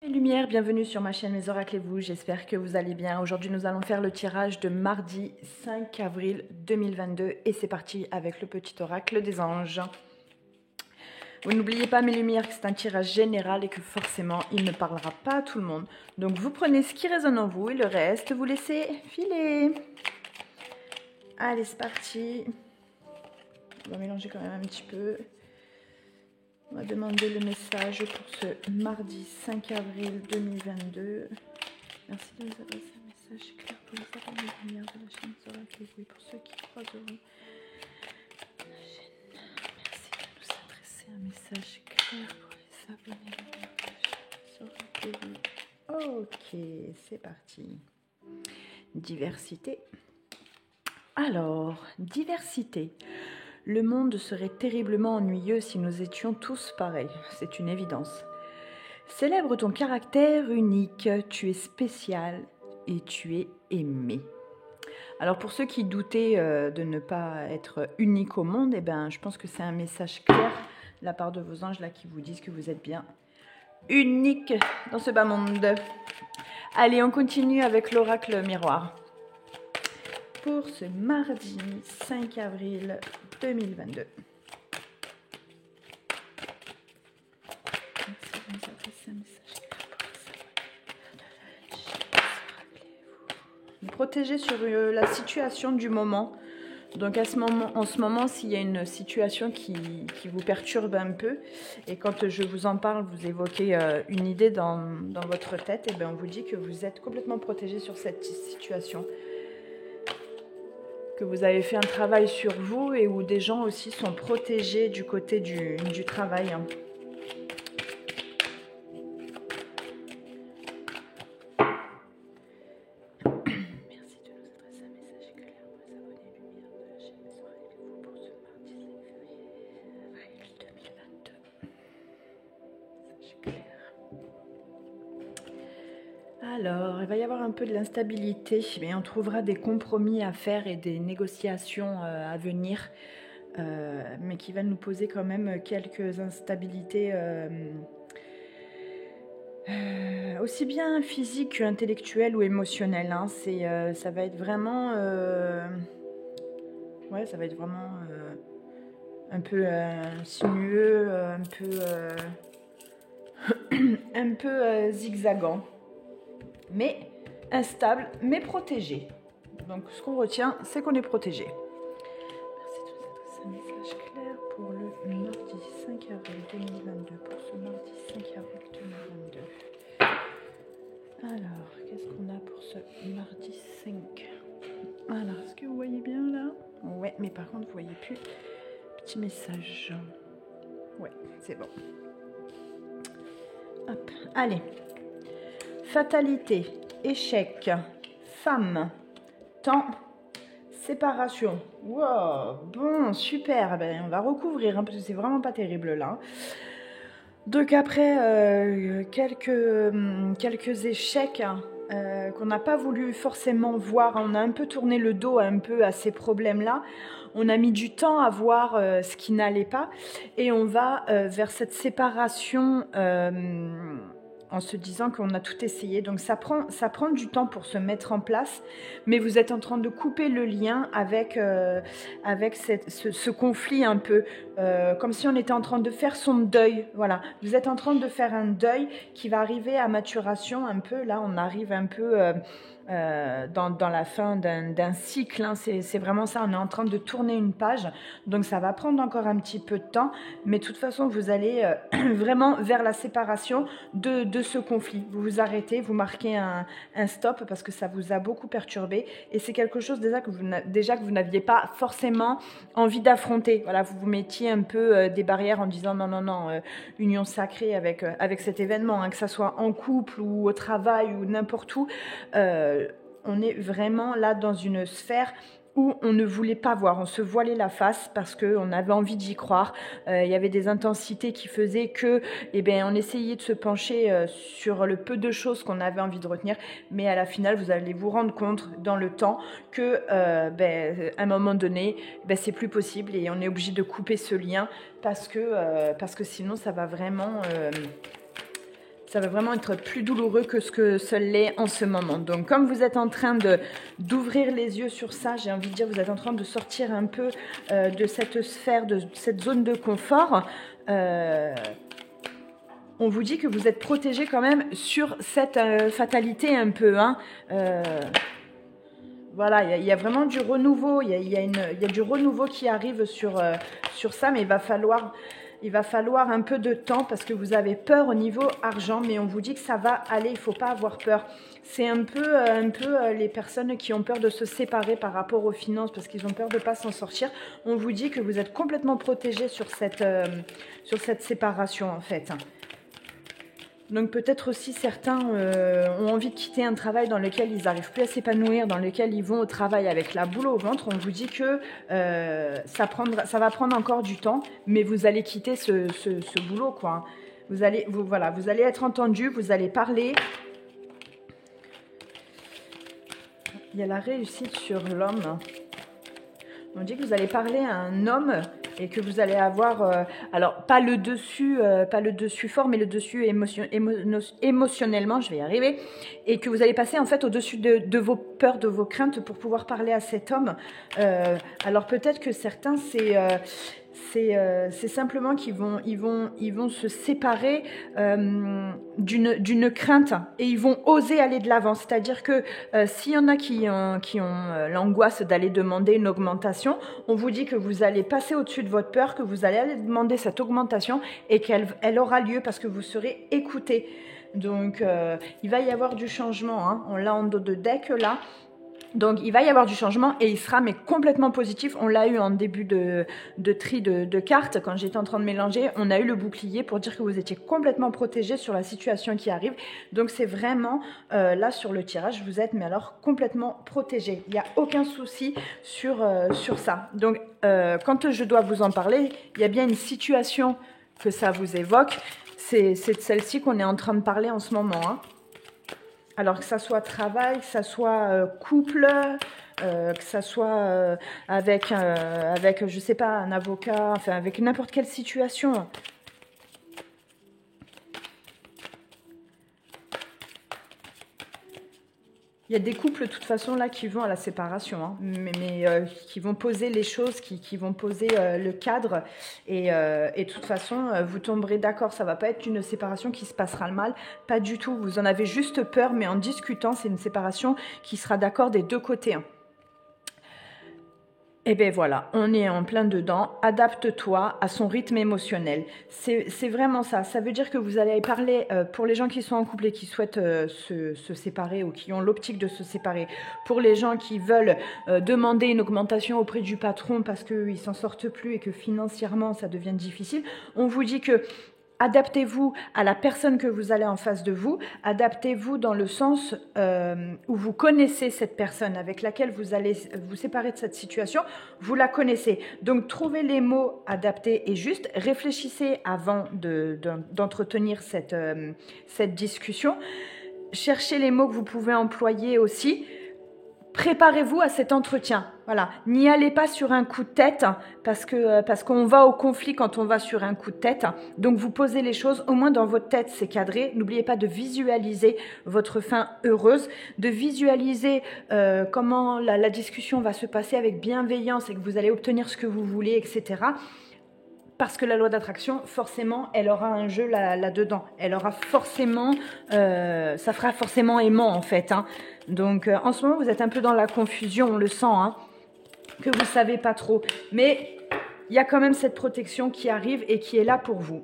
Lumière, bienvenue sur ma chaîne Mes Oracles et vous, j'espère que vous allez bien. Aujourd'hui nous allons faire le tirage de mardi 5 avril 2022 et c'est parti avec le petit oracle des anges. Vous n'oubliez pas mes lumières que c'est un tirage général et que forcément il ne parlera pas à tout le monde. Donc vous prenez ce qui résonne en vous et le reste vous laissez filer. Allez c'est parti. On va mélanger quand même un petit peu. On va demander le message pour ce mardi 5 avril 2022. Merci de nous adresser un message clair pour les abonnés de lumière de la chaîne Oracle et pour ceux qui croiseront la chaîne. Merci de nous adresser un message clair pour les abonnés de la chaîne Oracle. Ok, c'est parti. Diversité. Alors, diversité. Le monde serait terriblement ennuyeux si nous étions tous pareils, c'est une évidence. Célèbre ton caractère unique, tu es spécial et tu es aimé. Alors pour ceux qui doutaient de ne pas être unique au monde, eh ben, je pense que c'est un message clair de la part de vos anges là qui vous disent que vous êtes bien unique dans ce bas monde. Allez, on continue avec l'oracle miroir. Pour ce mardi 5 avril 2022. Vous protégez sur la situation du moment. Donc en ce moment, s'il y a une situation qui vous perturbe un peu, et quand je vous en parle, vous évoquez une idée dans votre tête, et bien on vous dit que vous êtes complètement protégé sur cette situation. Que vous avez fait un travail sur vous et où des gens aussi sont protégés du côté du travail. Merci de nous adresser un message clair pour les abonnés lumière de la chaîne Mes Oracles et vous pour ce mardi 5 avril 2022. Message clair. Alors, il va y avoir un peu de l'instabilité, mais on trouvera des compromis à faire et des négociations à venir, mais qui va nous poser quand même quelques instabilités, aussi bien physiques qu'intellectuelles ou émotionnelles. Hein. Ça va être vraiment, ouais, ça va être vraiment un peu sinueux, un peu zigzagant. Mais instable, mais protégé. Donc ce qu'on retient, c'est qu'on est protégé. Merci de nous adresser un message clair pour le mardi 5 avril 2022. Pour ce mardi 5 avril 2022. Alors, qu'est-ce qu'on a pour ce mardi 5? Alors, est-ce que vous voyez bien là? Ouais, mais par contre, vous voyez plus. Petit message. Ouais, c'est bon. Hop, allez. Fatalité, échec, femme, temps, séparation. Wow, bon, super. Ben, on va recouvrir hein, parce que c'est vraiment pas terrible là. Donc après quelques échecs qu'on n'a pas voulu forcément voir, on a un peu tourné le dos un peu à ces problèmes-là. On a mis du temps à voir ce qui n'allait pas et on va vers cette séparation en se disant qu'on a tout essayé. Donc ça prend du temps pour se mettre en place, mais vous êtes en train de couper le lien avec ce conflit un peu, comme si on était en train de faire son deuil. Voilà, vous êtes en train de faire un deuil qui va arriver à maturation un peu. Là, on arrive un peu dans la fin d'un cycle. Hein. C'est vraiment ça, on est en train de tourner une page. Donc ça va prendre encore un petit peu de temps, mais de toute façon, vous allez vraiment vers la séparation de ce conflit. Vous vous arrêtez, vous marquez un stop parce que ça vous a beaucoup perturbé et c'est quelque chose déjà que vous n'aviez pas forcément envie d'affronter. Voilà, vous vous mettiez un peu des barrières en disant non, union sacrée avec cet événement, hein, que ça soit en couple ou au travail ou n'importe où. On est vraiment là dans une sphère où on ne voulait pas voir, on se voilait la face parce qu'on avait envie d'y croire. Il y avait des intensités qui faisaient que, on essayait de se pencher sur le peu de choses qu'on avait envie de retenir, mais à la finale, vous allez vous rendre compte dans le temps que, à un moment donné, c'est plus possible et on est obligé de couper ce lien parce que sinon, ça va vraiment Ça va vraiment être plus douloureux que ce que ça l'est en ce moment. Donc, comme vous êtes en train d'ouvrir les yeux sur ça, j'ai envie de dire, vous êtes en train de sortir un peu de cette sphère, de cette zone de confort. On vous dit que vous êtes protégé quand même sur cette fatalité un peu. Hein. Voilà, il y a vraiment du renouveau. Il y a du renouveau qui arrive sur ça, mais il va falloir un peu de temps parce que vous avez peur au niveau argent, mais on vous dit que ça va aller, il ne faut pas avoir peur. C'est un peu les personnes qui ont peur de se séparer par rapport aux finances parce qu'ils ont peur de ne pas s'en sortir. On vous dit que vous êtes complètement protégé sur cette séparation en fait. Donc peut-être aussi certains ont envie de quitter un travail dans lequel ils n'arrivent plus à s'épanouir, dans lequel ils vont au travail avec la boule au ventre. On vous dit que ça va prendre encore du temps, mais vous allez quitter ce boulot, quoi. Vous allez être entendu, vous allez parler. Il y a la réussite sur l'homme. On dit que vous allez parler à un homme et que vous allez avoir, alors pas le dessus fort, mais le dessus émotionnellement, je vais y arriver, et que vous allez passer en fait au-dessus de vos peurs, de vos craintes pour pouvoir parler à cet homme. Alors peut-être que certains, c'est simplement qu'ils vont se séparer d'une crainte et ils vont oser aller de l'avant. C'est-à-dire que s'il y en a qui ont l'angoisse d'aller demander une augmentation, on vous dit que vous allez passer au-dessus de votre peur, que vous allez aller demander cette augmentation et qu'elle aura lieu parce que vous serez écouté. Donc il va y avoir du changement. Hein. On l'a en dos de deck là. Donc, il va y avoir du changement et il sera mais complètement positif. On l'a eu en début de tri de cartes. Quand j'étais en train de mélanger, on a eu le bouclier pour dire que vous étiez complètement protégé sur la situation qui arrive. Donc, c'est vraiment, là, sur le tirage, vous êtes mais alors complètement protégé. Il n'y a aucun souci sur ça. Donc, quand je dois vous en parler, il y a bien une situation que ça vous évoque. C'est de celle-ci qu'on est en train de parler en ce moment, hein. Alors que ça soit travail, que ça soit couple, que ça soit avec, je sais pas, un avocat, enfin avec n'importe quelle situation. Il y a des couples, de toute façon, là, qui vont à la séparation, hein, mais qui vont poser les choses, qui vont poser le cadre. Et de toute façon, vous tomberez d'accord. Ça ne va pas être une séparation qui se passera le mal. Pas du tout. Vous en avez juste peur, mais en discutant, c'est une séparation qui sera d'accord des deux côtés. Hein. Et bien voilà, on est en plein dedans. Adapte-toi à son rythme émotionnel. C'est vraiment ça. Ça veut dire que vous allez parler, pour les gens qui sont en couple et qui souhaitent se séparer ou qui ont l'optique de se séparer, pour les gens qui veulent demander une augmentation auprès du patron parce qu'ils ne s'en sortent plus et que financièrement ça devient difficile, on vous dit que adaptez-vous à la personne que vous allez en face de vous. Adaptez-vous dans le sens où vous connaissez cette personne avec laquelle vous allez vous séparer de cette situation. Vous la connaissez. Donc, trouvez les mots adaptés et justes. Réfléchissez avant d'entretenir cette discussion. Cherchez les mots que vous pouvez employer aussi. Préparez-vous à cet entretien. Voilà, n'y allez pas sur un coup de tête parce qu'on va au conflit quand on va sur un coup de tête. Donc vous posez les choses, au moins dans votre tête, c'est cadré. N'oubliez pas de visualiser votre fin heureuse, de visualiser comment la discussion va se passer avec bienveillance et que vous allez obtenir ce que vous voulez, etc. Parce que la loi d'attraction, forcément, elle aura un jeu là-dedans. Elle aura forcément, ça fera forcément aimant en fait. Hein. Donc en ce moment, vous êtes un peu dans la confusion, on le sent, hein, que vous ne savez pas trop. Mais il y a quand même cette protection qui arrive et qui est là pour vous.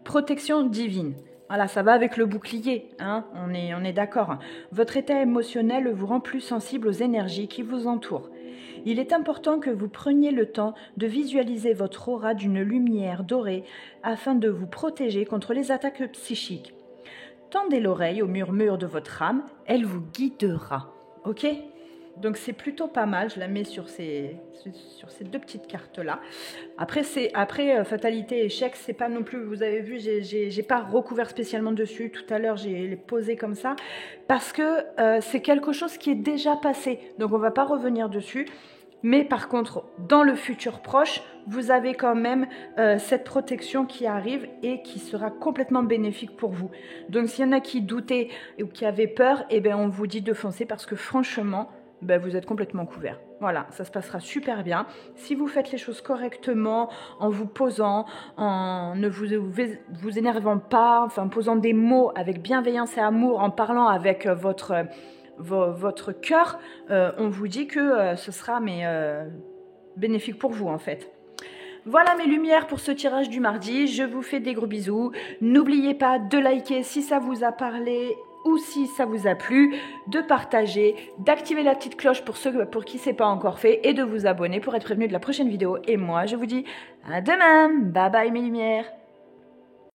Protection divine. Voilà, ça va avec le bouclier, hein, on est d'accord. Votre état émotionnel vous rend plus sensible aux énergies qui vous entourent. Il est important que vous preniez le temps de visualiser votre aura d'une lumière dorée afin de vous protéger contre les attaques psychiques. Tendez l'oreille au murmure de votre âme, elle vous guidera. Ok ? Donc c'est plutôt pas mal, je la mets sur ces deux petites cartes-là. Après, fatalité, échec, c'est pas non plus, vous avez vu, j'ai pas recouvert spécialement dessus. Tout à l'heure, j'ai les posé comme ça, parce que c'est quelque chose qui est déjà passé. Donc on va pas revenir dessus. Mais par contre, dans le futur proche, vous avez quand même cette protection qui arrive et qui sera complètement bénéfique pour vous. Donc, s'il y en a qui doutaient ou qui avaient peur, eh bien, on vous dit de foncer parce que franchement, ben, vous êtes complètement couvert. Voilà, ça se passera super bien. Si vous faites les choses correctement, en vous posant, en ne vous énervant pas, enfin, en posant des mots avec bienveillance et amour, en parlant avec votre cœur, on vous dit que ce sera bénéfique pour vous en fait. Voilà mes lumières pour ce tirage du mardi. Je vous fais des gros bisous. N'oubliez pas de liker si ça vous a parlé ou si ça vous a plu, de partager, d'activer la petite cloche pour ceux pour qui c'est pas encore fait et de vous abonner pour être prévenu de la prochaine vidéo. Et moi, je vous dis à demain. Bye bye mes lumières.